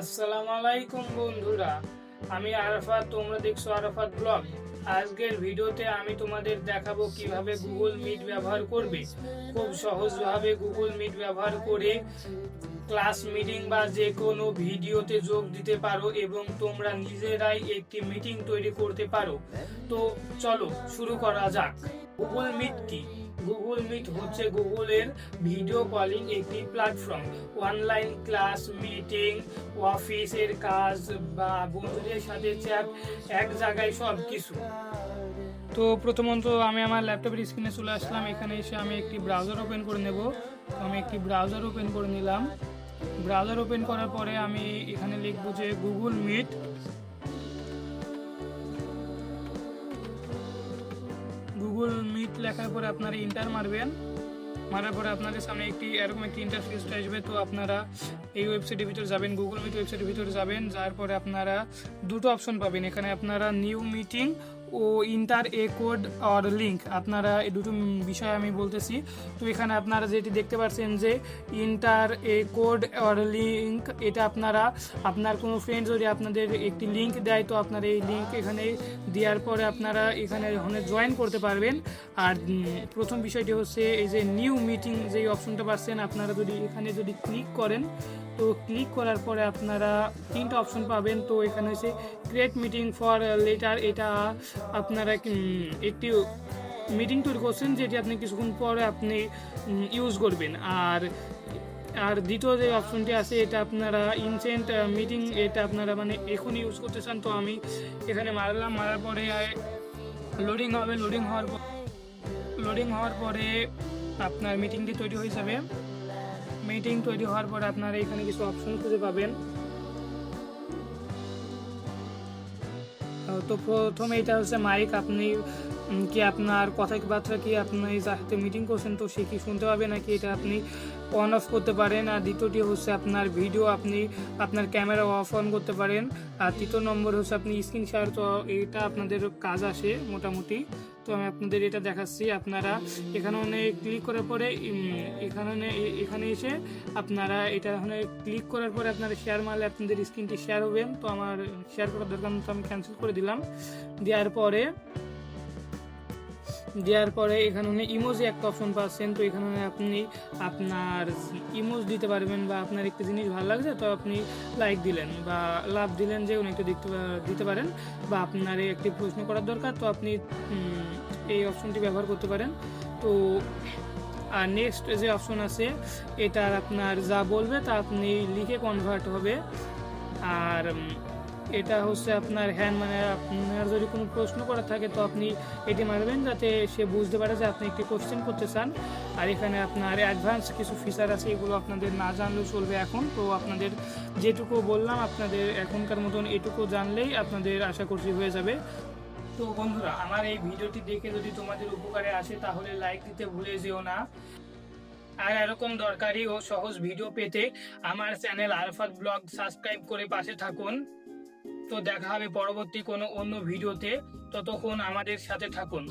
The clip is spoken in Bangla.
আসসালামু আলাইকুম বন্ধুরা, আমি আরাফাত, তোমরা দেখছো আরাফাত ব্লগ। আজকের ভিডিওতে আমি তোমাদের দেখাবো কিভাবে গুগল মিট ব্যবহার করবে। খুব সহজভাবে গুগল মিট ব্যবহার করে ক্লাস মিটিং বা যে কোনো ভিডিওতে যোগ দিতে পারো এবং তোমরা নিজেরাই একটি মিটিং তৈরি করতে পারো। তো চলো শুরু করা যাক। গুগল মিট কি? গুগল মিট হচ্ছে গুগলের ভিডিও কলিং একটি প্ল্যাটফর্ম। অনলাইন ক্লাস, মিটিং, অফিসের কাজ বা বন্ধুদের সাথে চ্যাট, এক জায়গায় সব কিছু। তো প্রথমত আমি আমার ল্যাপটপের স্ক্রিনে চলে আসলাম। এখানে এসে আমি একটি ব্রাউজার ওপেন করে নেব। তো আমি একটি ব্রাউজার ওপেন করে নিলাম। ব্রাউজার ওপেন করার পরে আমি এখানে লিখব যে গুগল মিট। গুগল মিট লেখার পরে আপনারা ইন্টার মারবেন। মারার পরে আপনাদের সামনে এরকম একটি ইন্টারফেস আসবে। তো আপনারা এই ওয়েবসাইটের ভিতরে যাবেন, গুগল মিট ওয়েবসাইটের ভিতরে যাবেন। যাওয়ার পরে আপনারা দুটো অপশন পাবেন। এখানে আপনারা নিউ মিটিং ও enter a code or link, আপনারা এই দুটো বিষয় আমি বলতেছি। তো এখানে আপনারা যেটি দেখতে পাচ্ছেন যে inter a code or link, এটা আপনার কোনো ফ্রেন্ড যদি আপনাদের একটি লিঙ্ক দেয়, তো আপনারা এই লিঙ্ক এখানে দেওয়ার পরে আপনারা এখানে জয়েন করতে পারবেন। আর প্রথম বিষয়টি হচ্ছে এই যে নিউ মিটিং যেই অপশনটা পাচ্ছেন, আপনারা যদি এখানে ক্লিক করেন, তো ক্লিক করার পরে আপনারা তিনটা অপশন পাবেন। তো এখানে হচ্ছে ক্রিয়েট মিটিং ফর লেটার, এটা আপনারা একটি মিটিং তৈরি করছেন যেটি আপনি কিছুক্ষণ পরে আপনি ইউজ করবেন। আর দ্বিতীয় যে অপশনটি আছে, এটা আপনারা ইনস্ট্যান্ট মিটিং, এটা আপনারা মানে এখন ইউজ করতে চান। তো আমি এখানে মারলাম। মারার পরে লোডিং হবে। লোডিং হওয়ার পরে আপনার মিটিংটি তৈরি হয়ে যাবে। মিটিং তৈরি হওয়ার পরে আপনারা এখানে কিছু অপশন খুঁজে পাবেন। তো প্রথমে এটা হচ্ছে মাইক, আপনি কি আপনার কথাবার্তা কি আপনি যাতে মিটিং করছেন তো সে কি শুনতে পাবে নাকি, এটা আপনি অন অফ করতে পারেন। আর দ্বিতীয়টি হচ্ছে আপনার ভিডিও, আপনি আপনার ক্যামেরা অফ অন করতে পারেন। আর তৃতীয় নম্বর হচ্ছে আপনি স্ক্রিন শেয়ার, তো এটা আপনাদের কাজ আসে মোটামুটি। তো আমি আপনাদের এটা দেখাচ্ছি। আপনারা এখানে ক্লিক করার পরে এখানে এসে আপনারা এটা এখানে ক্লিক করার পরে আপনারা শেয়ার মারলে আপনাদের স্ক্রিনটি শেয়ার হবেন। তো আমার শেয়ার করার দরকার, তো আমি ক্যান্সেল করে দিলাম। দেওয়ার পরে এখানে ইমোজি একটা অপশন পাচ্ছেন। তো এখানে আপনি আপনার ইমোজ দিতে পারবেন, বা আপনার একটা জিনিস ভালো লাগছে তো আপনি লাইক দিলেন বা লাভ দিলেন, যে কোনো একটা দিতে পারেন। বা আপনার একটি প্রশ্ন করার দরকার, তো আপনি এই অপশনটি ব্যবহার করতে পারেন। তো আর নেক্সট যে অপশন আছে, এটার আপনার যা বলবে তা আপনি লিখে কনভার্ট হবে। আর এটা হচ্ছে আপনার হ্যান্ড, মানে আপনার যদি কোনো প্রশ্ন করা থাকে তো আপনি এটি মারবেন যাতে সে বুঝতে পারে যে আপনি একটি কোশ্চেন করতে চান। আর এখানে আপনার অ্যাডভান্স কিছু ফিচার আছে, এগুলো আপনাদের না জানলেও চলবে এখন। তো আপনাদের যেটুকু বললাম, আপনাদের এখনকার মতন এটুকু জানলেই আপনাদের আশা করছি হয়ে যাবে। তো বন্ধুরা, আমার এই ভিডিওটি দেখে যদি তোমাদের উপকারে আসে তাহলে লাইক দিতে ভুলে যেও না। আর এরকম দরকারি ও সহজ ভিডিও পেতে আমার চ্যানেল আরাফাত ব্লগ সাবস্ক্রাইব করে পাশে থাকুন। তো দেখা হবে পরবর্তী কোনো অন্য ভিডিওতে, ততক্ষণ আমাদের সাথে থাকুন।